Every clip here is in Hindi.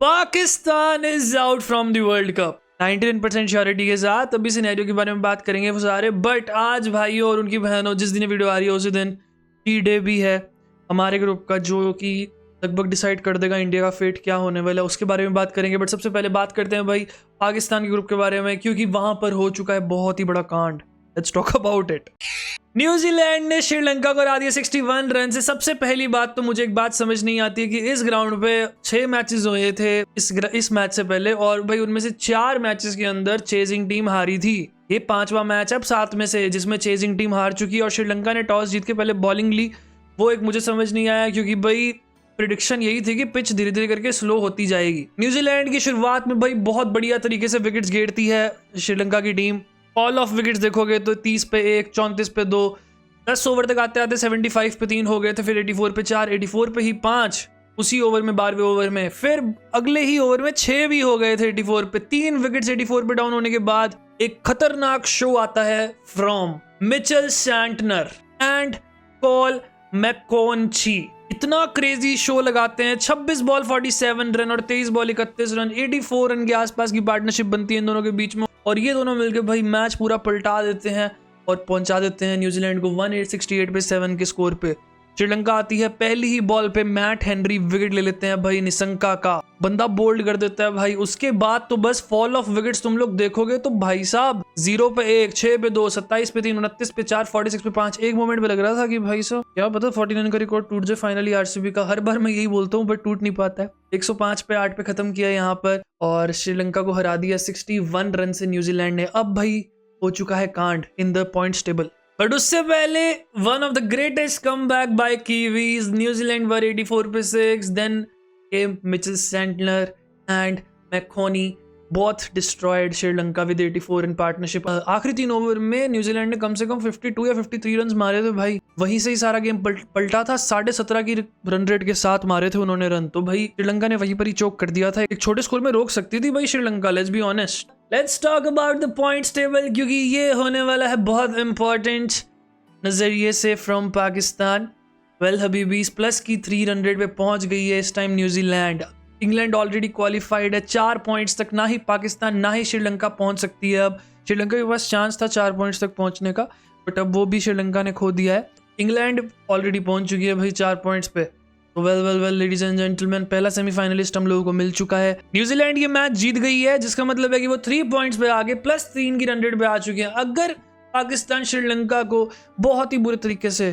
Pakistan is out from the world cup 99% surety के साथ। अभी सिनेरियो के बारे में बात करेंगे वो सारे, बट आज भाइयों और उनकी बहनों, जिस दिन वीडियो आ रही है उसी दिन टी डे भी है हमारे ग्रुप का, जो कि लगभग डिसाइड कर देगा इंडिया का फेट क्या होने वाला है। उसके बारे में बात करेंगे, बट सबसे पहले बात करते हैं भाई पाकिस्तान के ग्रुप के बारे में, क्योंकि वहां पर हो चुका है बहुत ही बड़ा कांड। Let's talk about it. New Zealand ने श्रीलंका को हरा दिया 61 रन से। सबसे पहली बात तो मुझे एक बात समझ नहीं आती है कि इस ग्राउंड पे 6 मैचेस हुए थे इस मैच से पहले, और भाई उनमें से 4 मैचेस के अंदर चेजिंग टीम हारी थी। ये 5वां मैच अब 7 में से जिसमें चेजिंग टीम हार चुकी है, और श्रीलंका ने टॉस जीत के पहले बॉलिंग ली। वो एक मुझे समझ नहीं आया, क्योंकि भाई प्रिडिक्शन यही थी कि पिच धीरे धीरे करके स्लो होती जाएगी। न्यूजीलैंड की शुरुआत में भाई बहुत बढ़िया तरीके से विकेट्स घेरती है श्रीलंका की टीम। ऑल ऑफ विकेट्स देखोगे तो 30 पे 1, 34 पे 2, 10 ओवर तक आते आते 75 पे 3 हो गए थे, फिर 84 पे 4, 84 पे ही 5 उसी ओवर में 12वें ओवर में, फिर अगले ही ओवर में 6 भी हो गए थे 84 पे। 3 विकेट्स 84 पे डाउन होने के बाद एक खतरनाक शो आता है from Mitchell Santner and Cole McConchie. इतना क्रेजी शो लगाते हैं। 26 बॉल 47 रन और 23 बॉल 31 रन, 84 रन के आसपास की पार्टनरशिप बनती है इन दोनों के बीच में, और ये दोनों मिलकर भाई मैच पूरा पलटा देते हैं और पहुंचा देते हैं न्यूजीलैंड को 1868 पे 7 के स्कोर पे। श्रीलंका आती है पहली ही बॉल पे, मैट हेनरी विकेट ले लेते हैं भाई, निशंका का बंदा बोल्ड कर देता है भाई। उसके बाद तो बस फॉल ऑफ विकेट्स तुम लोग देखोगे तो भाई साहब 0 पे 1, 6 पे 2, 27 पे 3, 29 पे 4, 46 पे 5। एक मोमेंट पे लग रहा था कि भाई साहब क्या पता 49 का रिकॉर्ड टूट जाए फाइनली आरसीबी का। हर बार मैं यही बोलता हूँ बट टूट नहीं पाता है। 105 पे 8 पे खत्म किया यहाँ पर, और श्रीलंका को हरा दिया 61 रन से न्यूजीलैंड ने। अब भाई हो चुका है कांड in the points table, but उससे पहले one of the greatest comeback by Kiwis. New Zealand were 84 पे 6, then came Mitchell Santner and McConchie, both destroyed Sri Lanka with 84 in partnership. आखिरी 3 ओवर में न्यूजीलैंड ने कम से कम 52 या 53 रन मारे थे भाई, वहीं से ही सारा गेम पलटा था। 17.5 की रन रेट के साथ मारे थे उन्होंने रन, तो भाई श्रीलंका ने वहीं पर ही चोक कर दिया था। एक छोटे स्कोर में रोक सकती थी भाई Sri Lanka, let's be honest. Let's talk about the points table, क्योंकि ये होने वाला है बहुत इंपॉर्टेंट नजरिए से from Pakistan. Well Habibi plus की 3 रन रेट पे पहुंच गई है इस time New Zealand. England already qualified है, 4 पॉइंट्स तक ना ही पाकिस्तान ना ही श्रीलंका पहुंच सकती है। अब श्रीलंका के पास चांस था 4 पॉइंट्स तक पहुंचने का, बट अब वो भी श्रीलंका ने खो दिया है। इंग्लैंड ऑलरेडी पहुंच चुकी है भाई 4 पॉइंट्स पे। तो वेल लेडीज एंड जेंटलमैन, पहला सेमीफाइनलिस्ट हम लोगों को मिल चुका है। न्यूजीलैंड ये मैच जीत गई है, जिसका मतलब है कि वो 3 पॉइंट्स पे आगे प्लस 3 की रन रेट पे आ चुके हैं। अगर पाकिस्तान श्रीलंका को बहुत ही बुरे तरीके से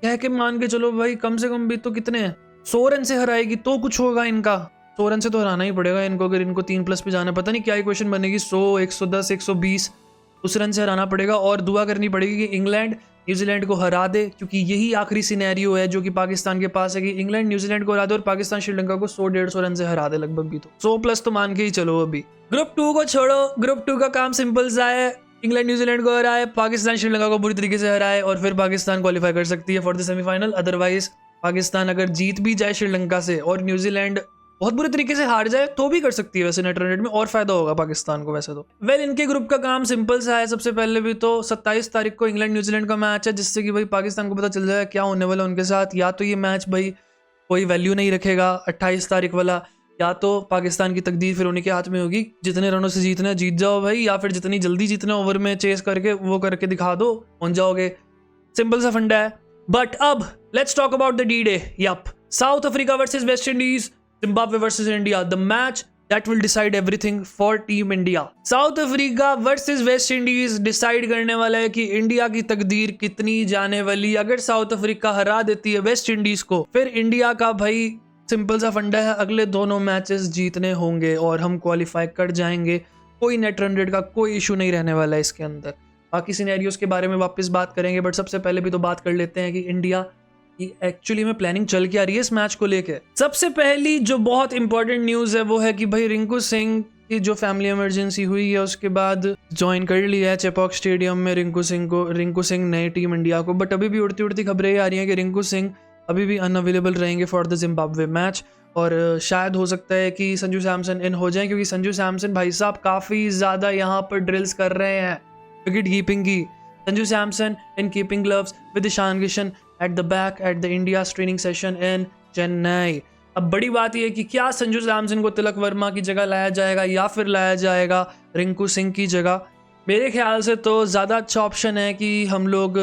कह के मान के चलो भाई, कम से कम भी तो कितने 100 रन से हराएगी तो कुछ होगा इनका। 100 रन से तो हराना ही पड़ेगा इनको, अगर इनको 3+ पे जाना। पता नहीं क्या इक्वेशन बनेगी, 100, 110, 120 उस रन से हराना पड़ेगा, और दुआ करनी पड़ेगी कि इंग्लैंड न्यूजीलैंड को हरा दे, क्योंकि यही आखिरी सिनेरियो है जो कि पाकिस्तान के पास है कि इंग्लैंड न्यूजीलैंड को हरा दे और पाकिस्तान श्रीलंका को 100-150 रन से हरा दे लगभग। भी तो 100+ तो मान के ही चलो। अभी ग्रुप 2 को छोड़ो, ग्रुप 2 का काम सिंपल सा है, इंग्लैंड न्यूजीलैंड को हराए, पाकिस्तान श्रीलंका को बुरी तरीके से हराए, और फिर पाकिस्तान क्वालिफाई कर सकती है for the semifinal. Otherwise Pakistan अगर जीत भी जाए श्रीलंका से और न्यूजीलैंड बहुत बुरे तरीके से हार जाए तो भी कर सकती है वैसे नेट रन रेट में, और फायदा होगा पाकिस्तान को वैसे तो। वेल इनके ग्रुप का काम सिंपल सा है। सबसे पहले भी तो 27 तारीख को इंग्लैंड न्यूजीलैंड का मैच है, जिससे कि भाई पाकिस्तान को पता चल जाए क्या होने वाला उनके साथ। या तो ये मैच भाई कोई वैल्यू नहीं रखेगा 28 तारीख वाला, या तो पाकिस्तान की तकदीर फिर उन्हीं के हाथ में होगी। जितने रनों से जीतना है जीत जाओ भाई, या फिर जितनी जल्दी जितने ओवर में चेस करके वो करके दिखा दो, पहुंच जाओगे। सिंपल सा फंडा है। बट अब let's talk about the D day. Yup, South Africa versus West Indies, Zimbabwe versus India, the match that will decide everything for Team India. South Africa versus West Indies decide करने वाला है कि इंडिया की तकदीर कितनी जाने वाली। अगर साउथ अफ्रीका हरा देती है वेस्ट इंडीज को, फिर इंडिया का भाई सिंपल सा फंडा है, अगले दोनों मैचेस जीतने होंगे और हम क्वालिफाई कर जाएंगे। कोई नेट रन रेट का कोई इशू नहीं रहने वाला है इसके अंदर। बाकी सिनेरियोस के बारे में वापस बात करेंगे, बट सबसे पहले भी तो बात कर लेते हैं कि इंडिया एक्चुअली में प्लानिंग चल के आ रही है इस मैच को लेके। सबसे पहली जो बहुत इंपॉर्टेंट न्यूज है वो है कि भाई रिंकू सिंह की जो फैमिली इमरजेंसी हुई है उसके बाद ज्वाइन कर लिया है चेपॉक स्टेडियम में रिंकू सिंह नए टीम इंडिया को। बट अभी भी उड़ती उड़ती खबरें आ रही हैं कि रिंकू सिंह अभी भी अनअवेलेबल रहेंगे फॉर द जिम्बाब्वे मैच, और शायद हो सकता है कि संजू सैमसन इन हो जाए, क्योंकि संजू सैमसन भाई साहब काफी ज्यादा यहाँ पर ड्रिल्स कर रहे हैं विकेट कीपिंग की। Sanju Samson in keeping gloves with Ishan Kishan at the back at the India's training session in Chennai. अब बड़ी बात यह है कि क्या संजू सैमसन को तिलक वर्मा की जगह लाया जाएगा या फिर लाया जाएगा रिंकू सिंह की जगह। मेरे ख्याल से तो ज़्यादा अच्छा ऑप्शन है कि हम लोग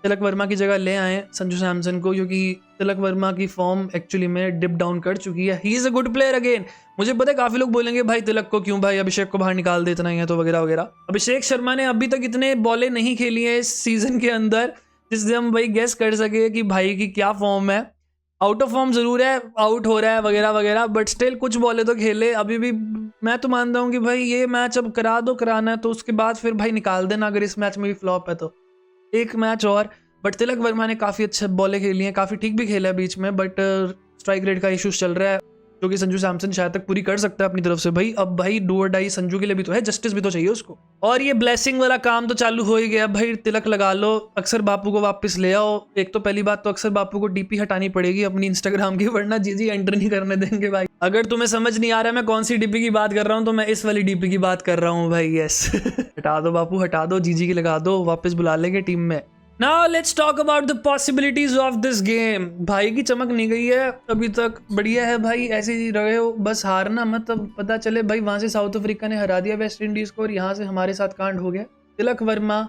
तिलक वर्मा की जगह ले आए संजू सैमसन को, क्योंकि तिलक वर्मा की फॉर्म एक्चुअली में डिप डाउन कर चुकी है। He is a good player again. मुझे पता है काफ़ी लोग बोलेंगे भाई तिलक को क्यों, भाई अभिषेक को बाहर निकाल देते नहीं है तो वगैरह वगैरह। अभिषेक शर्मा ने अभी तक इतने बॉलें नहीं खेली है इस सीज़न के अंदर जिससे हम भाई गेस कर सके कि भाई की क्या फॉर्म है। आउट ऑफ फॉर्म जरूर है, आउट हो रहा है वगैरह वगैरह, बट स्टिल कुछ बॉले तो खेले अभी भी। मैं तो मानता हूँ कि भाई ये मैच अब करा दो, कराना है तो उसके बाद फिर भाई निकाल देना अगर इस मैच में भी फ्लॉप है तो एक मैच और। बट तिलक वर्मा ने काफ़ी अच्छे बॉलें खेली हैं, काफ़ी ठीक भी खेला है बीच में, बट स्ट्राइक रेट का इशूज चल रहा है जो कि संजू सैमसन शायद तक पूरी कर सकता है अपनी तरफ से। भाई अब भाई डू और डाई संजू के लिए भी तो है, जस्टिस भी तो चाहिए उसको। और ये ब्लेसिंग वाला काम तो चालू हो ही गया भाई, तिलक लगा लो, अक्षर बापू को वापस ले आओ। एक तो पहली बात तो अक्षर बापू को डीपी हटानी पड़ेगी अपनी इंस्टाग्राम की, वरना जीजी एंटर नहीं करने देंगे भाई। अगर तुम्हें समझ नहीं आ रहा है मैं कौन सी डीपी की बात कर रहा हूँ तो मैं इस वाली डीपी की बात कर रहा हूँ भाई, यस। हटा दो बापू, हटा दो, जीजी की लगा दो, वापस बुला लेंगे टीम में। Now let's talk about the possibilities of this game। भाई की चमक नहीं गई है अभी तक, बढ़िया है भाई, ऐसे ही रहे हो, बस हारना मत, अब पता चले भाई वहां से साउथ अफ्रीका ने हरा दिया वेस्ट इंडीज को और यहाँ से हमारे साथ कांड हो गया। तिलक वर्मा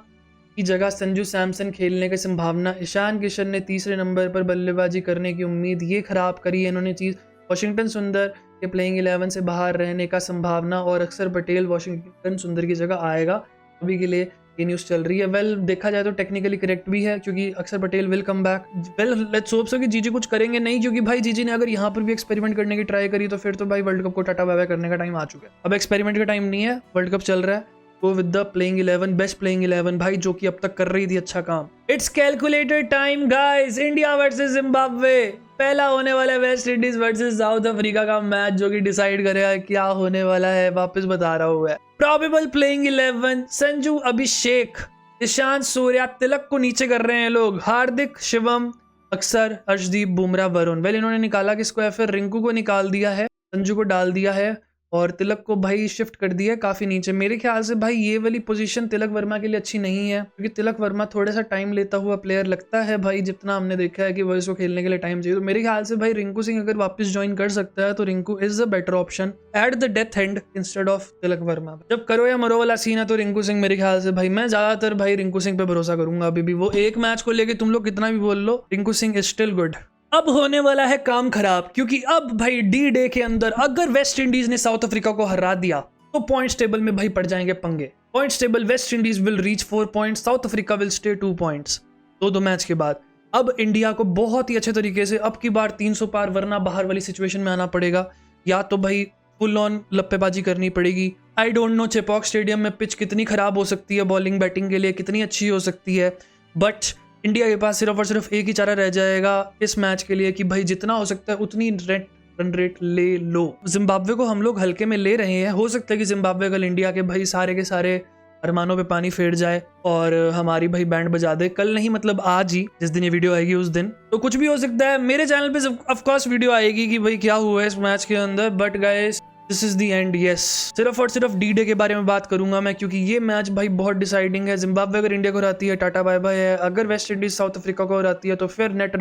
की जगह संजू सैमसन खेलने की संभावना, ईशान किशन ने तीसरे नंबर पर बल्लेबाजी करने की उम्मीद, ये खराब करी है इन्होंने चीज़। वाशिंगटन सुंदर के प्लेइंग 11 से बाहर रहने का संभावना और अक्षर पटेल वाशिंगटन सुंदर की जगह आएगा, अभी के लिए ये न्यूज़ चल रही है। वेल देखा जाए तो टेक्निकली करेक्ट भी है क्योंकि अक्षर Patel will come back. Well let's hope सो कि जीजी कुछ करेंगे नहीं, क्योंकि भाई जीजी ने अगर यहाँ पर भी एक्सपेरिमेंट करने की ट्राई करी तो फिर तो भाई वर्ल्ड कप को टाटा बाय बाय करने का टाइम आ चुका है। अब एक्सपेरिमेंट का टाइम नहीं है, वर्ल्ड कप चल रहा है, go with the playing 11, best playing 11 भाई, जो कि अब तक कर रही थी अच्छा काम। It's calculated time guys, India versus Zimbabwe, पहला होने वाला है West Indies versus south Africa का मैच जो कि डिसाइड करेगा क्या होने वाला है। वापस बता रहा हूँ, प्रोबेबल प्लेइंग 11, संजू, अभिषेक, ईशांत, सूर्या, तिलक को नीचे कर रहे हैं लोग, हार्दिक, शिवम, अक्षर, अर्शदीप, बुमराह, वरुण। वेल इन्होंने निकाला किसको है, फिर रिंकू को निकाल दिया है, संजू को डाल दिया है और तिलक को भाई शिफ्ट कर दिया है काफ़ी नीचे। मेरे ख्याल से भाई ये वाली पोजीशन तिलक वर्मा के लिए अच्छी नहीं है क्योंकि तिलक वर्मा थोड़ा सा टाइम लेता हुआ प्लेयर लगता है भाई, जितना हमने देखा है कि वो इसको खेलने के लिए टाइम चाहिए। तो मेरे ख्याल से भाई रिंकू सिंह अगर वापस ज्वाइन कर सकता है तो Rinku is a better option at the death and instead of Tilak Varma. जब करो या मरो वाला सीन है तो रिंकू सिंह मेरे ख्याल से भाई, मैं ज्यादातर भाई रिंकू सिंह पे भरोसा करूंगा अभी भी। वो एक मैच को लेके तुम लोग कितना भी बोल लो, Rinku Singh is still good. अब होने वाला है काम खराब क्योंकि अब भाई डी डे के अंदर अगर वेस्ट इंडीज ने साउथ अफ्रीका को हरा दिया तो पॉइंट्स टेबल में भाई पड़ जाएंगे पंगे। Points table, West Indies will reach 4 points, south Africa will stay 2 points दो मैच के बाद। अब इंडिया को बहुत ही अच्छे तरीके से अब की बार 300 पार वरना बाहर वाली सिचुएशन में आना पड़ेगा, या तो भाई फुल ऑन लप्पेबाजी करनी पड़ेगी। I don't know Chepauk stadium में पिच कितनी खराब हो सकती है बॉलिंग बैटिंग के लिए, कितनी अच्छी हो सकती है, बट इंडिया के पास सिर्फ और सिर्फ एक ही चारा रह जाएगा इस मैच के लिए कि भाई जितना हो सकता है उतनी रन रेट ले लो। जिम्बाब्वे को हम लोग हल्के में ले रहे हैं, हो सकता है कि जिम्बाब्वे कल इंडिया के भाई सारे के सारे अरमानों पे पानी फेर जाए और हमारी भाई बैंड बजा दे। कल नहीं मतलब आज ही, जिस दिन ये वीडियो आएगी उस दिन, तो कुछ भी हो सकता है। मेरे चैनल पे ऑफ कोर्स वीडियो आएगी कि भाई क्या हुआ है इस मैच के अंदर, but guys this is the end. Yes, सिर्फ और सिर्फ डी डे के बारे में बात करूंगा मैं क्योंकि ये मैच भाई बहुत डिसाइडिंग है। जिम्बाब्वे अगर इंडिया को हराती है टाटा बाय बाय है, अगर वेस्ट इंडीज साउथ अफ्रीका को हराती है तो फिर नेट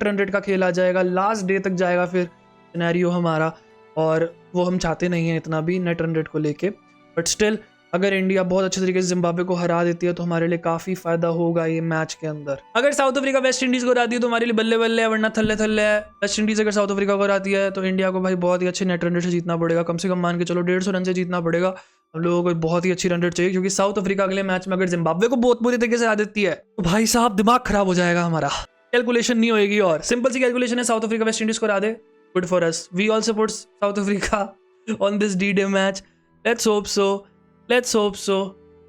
रन रेट का खेल आ जाएगा, लास्ट डे तक जाएगा फिर सिनेरियो हमारा, और वो हम चाहते नहीं है इतना भी नेट रन रेट को लेके। बट स्टिल अगर इंडिया बहुत अच्छे तरीके से जिम्बाब्वे को हरा देती है तो हमारे लिए काफी फायदा होगा ये मैच के अंदर। अगर साउथ अफ्रीका वेस्ट इंडीज को हराती है तो हमारे लिए बल्ले बल्ले है, वरना थल्ले थल्ले है। वेस्ट इंडीज अगर साउथ अफ्रीका को हराती है तो इंडिया को भाई बहुत ही अच्छे नेट रन रेट से जीतना पड़ेगा, कम से कम मान के चलो 150 रन से जीतना पड़ेगा। हम लोगों को बहुत ही अच्छी रन रेट चाहिए क्योंकि साउथ अफ्रीका अगले मैच में अगर जिम्बाब्वे को बहुत बुरी तरीके से हरा देती है तो भाई साहब दिमाग खराब हो जाएगा हमारा, कैलकुलेशन नहीं होगी। और सिंपल सी कैलकुलेशन है, साउथ अफ्रीका वेस्ट इंडीज को हरा दे, good for us, we all support South Africa on this D day match. Let's hope so.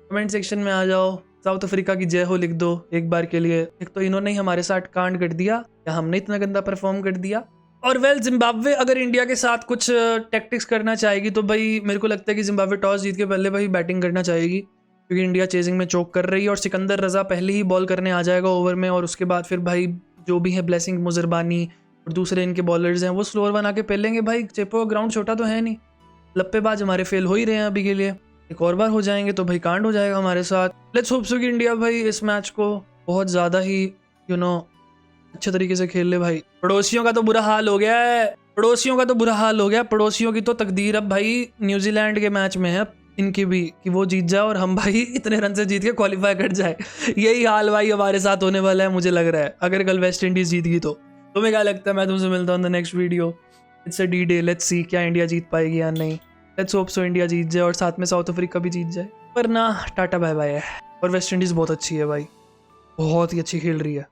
Comment section में आ जाओ, साउथ अफ्रीका की जय हो लिख दो एक बार के लिए। एक तो इन्होंने ही हमारे साथ कांड कर दिया या हमने इतना गंदा परफॉर्म कर दिया। और वेल जिम्बाब्वे अगर इंडिया के साथ कुछ टैक्टिक्स करना चाहेगी तो भाई मेरे को लगता है कि जिम्बाब्वे टॉस जीत के पहले भाई बैटिंग करना चाहेगी क्योंकि इंडिया चेजिंग में चोक कर रही है और सिकंदर रजा पहले ही बॉल करने आ जाएगा ओवर में, और उसके बाद फिर भाई जो भी है ब्लेसिंग, मुजरबानी और दूसरे इनके बॉलर्स हैं वो स्लोअर बना के पेलेंगे। भाई चेपो ग्राउंड छोटा तो है नहीं, लप्पेबाज हमारे फेल हो ही रहे हैं अभी के लिए, एक और बार हो जाएंगे तो भाई कांड हो जाएगा हमारे साथ। लेट्स होप सो कि इंडिया भाई इस मैच को बहुत ज़्यादा ही अच्छे तरीके से खेल ले भाई। पड़ोसियों का तो बुरा हाल हो गया है, पड़ोसियों का तो बुरा हाल हो गया, पड़ोसियों की तो तकदीर अब भाई न्यूजीलैंड के मैच में है इनकी भी, कि वो जीत जाए और हम भाई इतने रन से जीत के क्वालिफाई कर जाए। यही हाल भाई हमारे साथ होने वाला है मुझे लग रहा है, अगर कल वेस्ट इंडीज जीत गई तो। तुम्हें क्या लगता है? मैं तुमसे मिलता हूँ the next video. It's a D day, let's see क्या इंडिया जीत पाएगी या नहीं। लेट्स होप सो इंडिया जीत जाए और साथ में साउथ अफ्रीका भी जीत जाए, पर ना टाटा बाय बाय है। और वेस्ट इंडीज बहुत अच्छी है भाई, बहुत ही अच्छी खेल रही है।